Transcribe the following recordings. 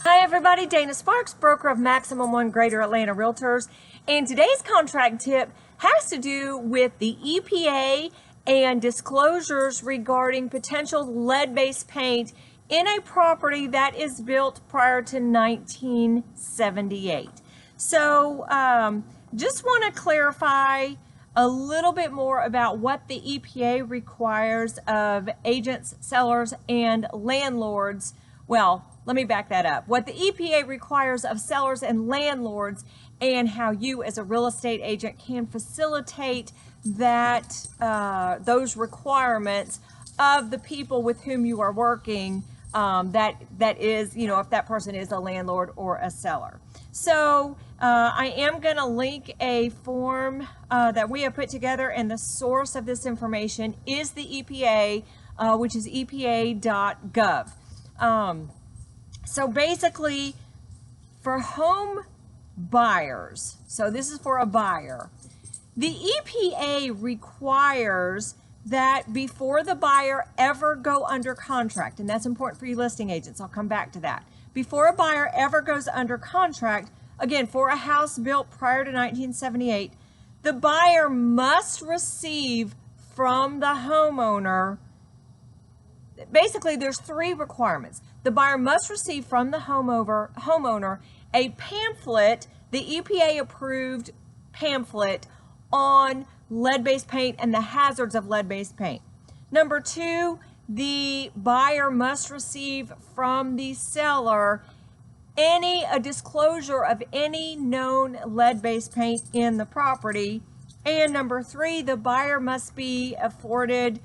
Hi everybody, Dana Sparks, broker of Maximum One Greater Atlanta Realtors, and today's contract tip has to do with the EPA and disclosures regarding potential lead-based paint in a property that is built prior to 1978. So just want to clarify a little bit more about what the EPA requires of agents, sellers, and landlords. Well, let me back that up. What the EPA requires of sellers and landlords, and how you as a real estate agent can facilitate that those requirements of the people with whom you are working, that is, if that person is a landlord or a seller. So I am going to link a form that we have put together, and the source of this information is the EPA, which is epa.gov. So basically, for home buyers, so this is for a buyer, the EPA requires that before the buyer ever go under contract, and that's important for you listing agents, I'll come back to that. Before a buyer ever goes under contract, again, for a house built prior to 1978, the buyer must receive from the homeowner. Basically, there's three requirements. The buyer must receive from the homeowner a pamphlet, the EPA approved pamphlet on lead-based paint and the hazards of lead-based paint. Number two, the buyer must receive from the seller a disclosure of any known lead-based paint in the property. And number three, the buyer must be afforded,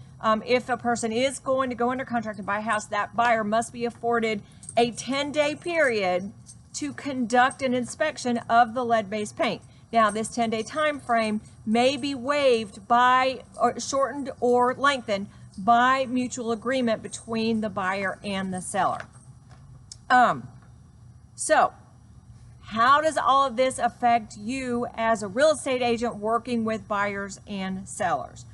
if a person is going to go under contract to buy a house, that buyer must be afforded a 10-day period to conduct an inspection of the lead-based paint. Now, this 10-day time frame may be waived by, or shortened or lengthened by mutual agreement between the buyer and the seller. So how does all of this affect you as a real estate agent working with buyers and sellers?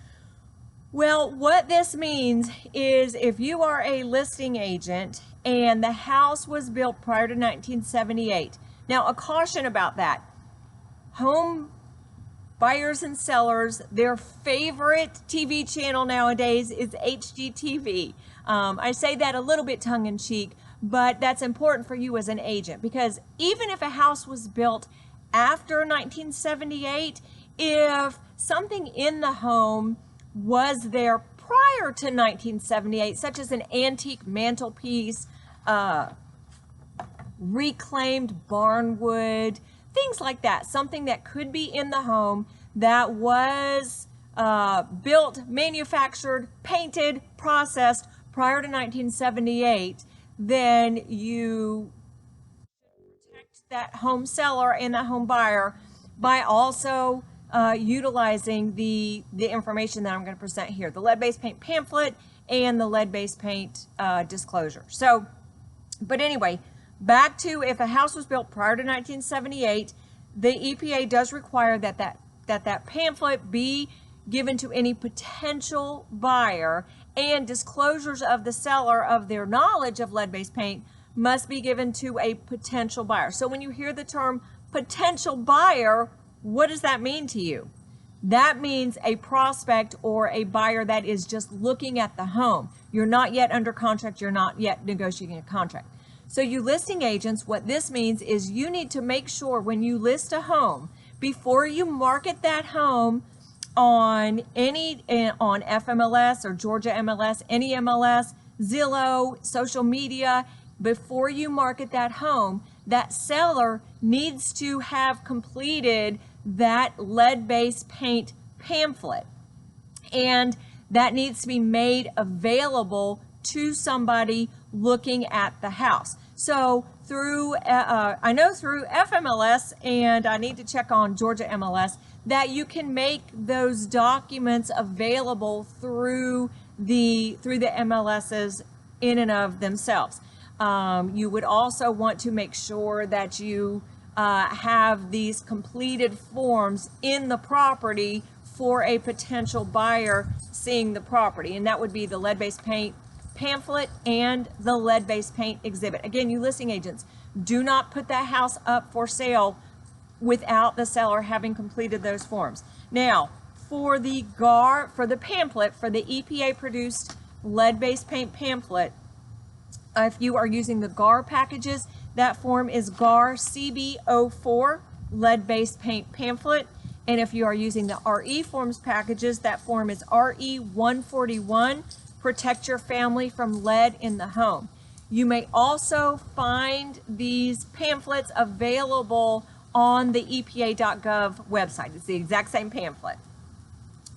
Well, what this means is if you are a listing agent and the house was built prior to 1978, now a caution about that. Home buyers and sellers, their favorite TV channel nowadays is HGTV. I say that a little bit tongue-in-cheek, but that's important for you as an agent, because even if a house was built after 1978, if something in the home was there prior to 1978, such as an antique mantelpiece, reclaimed barnwood, things like that, something that could be in the home that was built, manufactured, painted, processed prior to 1978, then you protect that home seller and that home buyer by also utilizing the information that I'm going to present here, the lead-based paint pamphlet and the lead-based paint disclosure. So, but anyway, back to if a house was built prior to 1978, the EPA does require that pamphlet be given to any potential buyer, and disclosures of the seller of their knowledge of lead-based paint must be given to a potential buyer. So when you hear the term potential buyer, what does that mean to you? That means a prospect or a buyer that is just looking at the home. You're not yet under contract. You're not yet negotiating a contract. So you listing agents, what this means is you need to make sure when you list a home, before you market that home on FMLS or Georgia MLS, any MLS, Zillow, social media, before you market that home, that seller needs to have completed that lead-based paint pamphlet, and that needs to be made available to somebody looking at the house. So through, I know through FMLS, and I need to check on Georgia MLS, that you can make those documents available through the MLSs in and of themselves. You would also want to make sure that you have these completed forms in the property for a potential buyer seeing the property, and that would be the lead-based paint pamphlet and the lead-based paint exhibit. Again, you listing agents, Do not put that house up for sale without the seller having completed those forms. Now, for the pamphlet, for the EPA produced lead-based paint pamphlet, if you are using the GAR packages, that form is GAR CB04 lead-based paint pamphlet. And if you are using the RE forms packages, that form is RE 141, protect your family from lead in the home. You may also find these pamphlets available on the EPA.gov website. It's the exact same pamphlet.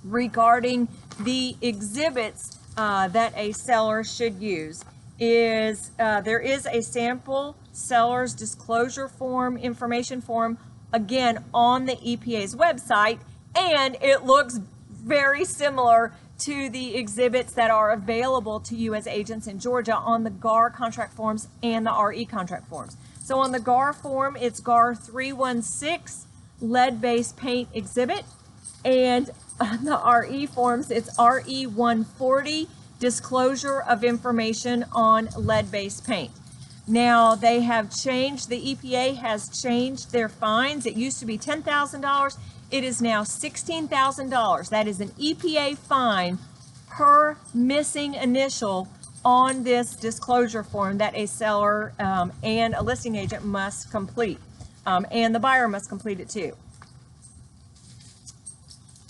Regarding the exhibits that a seller should use, there is a sample seller's disclosure form, information form, again on the EPA's website, and it looks very similar to the exhibits that are available to you as agents in Georgia on the GAR contract forms and the RE contract forms. So on the GAR form, it's GAR 316 lead-based paint exhibit, and on the RE forms, it's RE 140 disclosure of information on lead-based paint. Now they have changed, the EPA has changed their fines. It used to be $10,000. It is now $16,000. That is an EPA fine per missing initial on this disclosure form that a seller and a listing agent must complete. And the buyer must complete it too.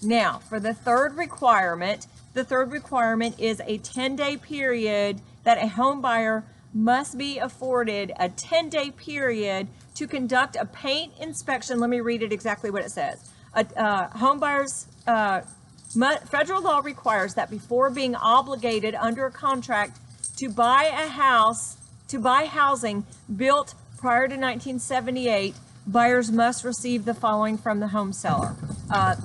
Now, for the third requirement is a 10-day period that a home buyer must be afforded a 10-day period to conduct a paint inspection. Let me read it exactly what it says. Home buyers, federal law requires that before being obligated under a contract to buy a house, to buy housing built prior to 1978, buyers must receive the following from the home seller.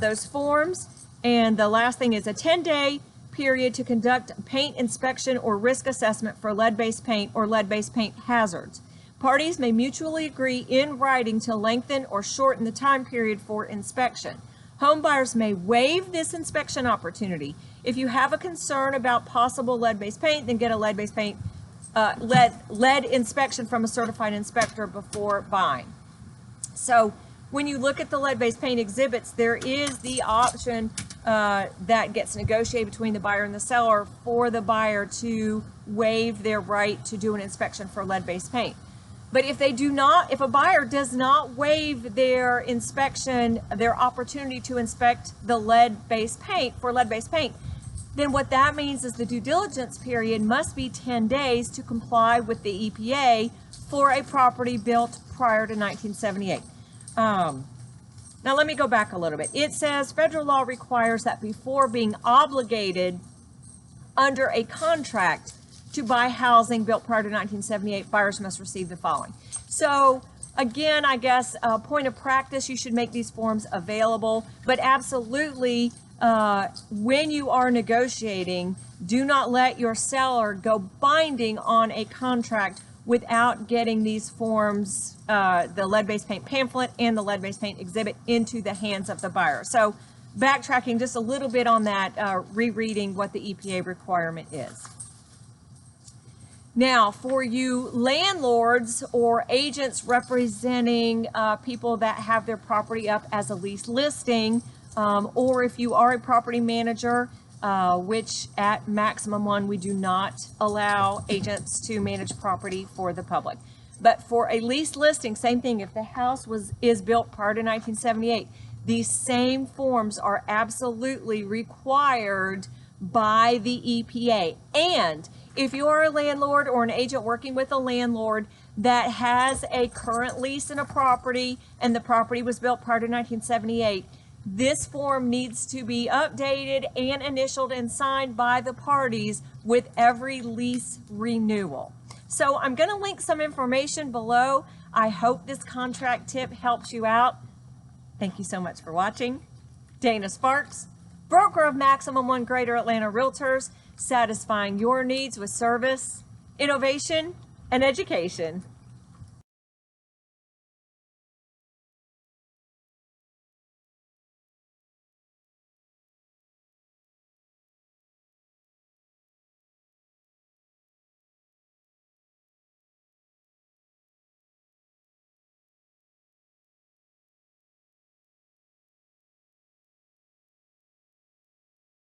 Those forms, and the last thing is a 10-day period to conduct a paint inspection or risk assessment for lead-based paint or lead-based paint hazards. Parties may mutually agree in writing to lengthen or shorten the time period for inspection. Home buyers may waive this inspection opportunity. If you have a concern about possible lead-based paint, then get a lead-based paint lead inspection from a certified inspector before buying. So when you look at the lead-based paint exhibits, there is the option that gets negotiated between the buyer and the seller for the buyer to waive their right to do an inspection for lead-based paint. But if a buyer does not waive their inspection, their opportunity to inspect the lead-based paint for lead-based paint, then what that means is the due diligence period must be 10 days to comply with the EPA for a property built prior to 1978. Now let me go back a little bit. It says federal law requires that before being obligated under a contract to buy housing built prior to 1978, buyers must receive the following. So again, I guess point of practice, you should make these forms available, but absolutely when you are negotiating, do not let your seller go binding on a contract without getting these forms, the lead-based paint pamphlet and the lead-based paint exhibit, into the hands of the buyer. So backtracking just a little bit on that, rereading what the EPA requirement is. Now, for you landlords or agents representing people that have their property up as a lease listing, or if you are a property manager, which at maximum one, we do not allow agents to manage property for the public. But for a lease listing, same thing. If the house is built prior to 1978, these same forms are absolutely required by the EPA. And if you are a landlord or an agent working with a landlord that has a current lease in a property and the property was built prior to 1978, this form needs to be updated and initialed and signed by the parties with every lease renewal. So I'm going to link some information below. I hope this contract tip helps you out. Thank you so much for watching. Dana Sparks, broker of Maximum One Greater Atlanta Realtors, satisfying your needs with service, innovation, and education.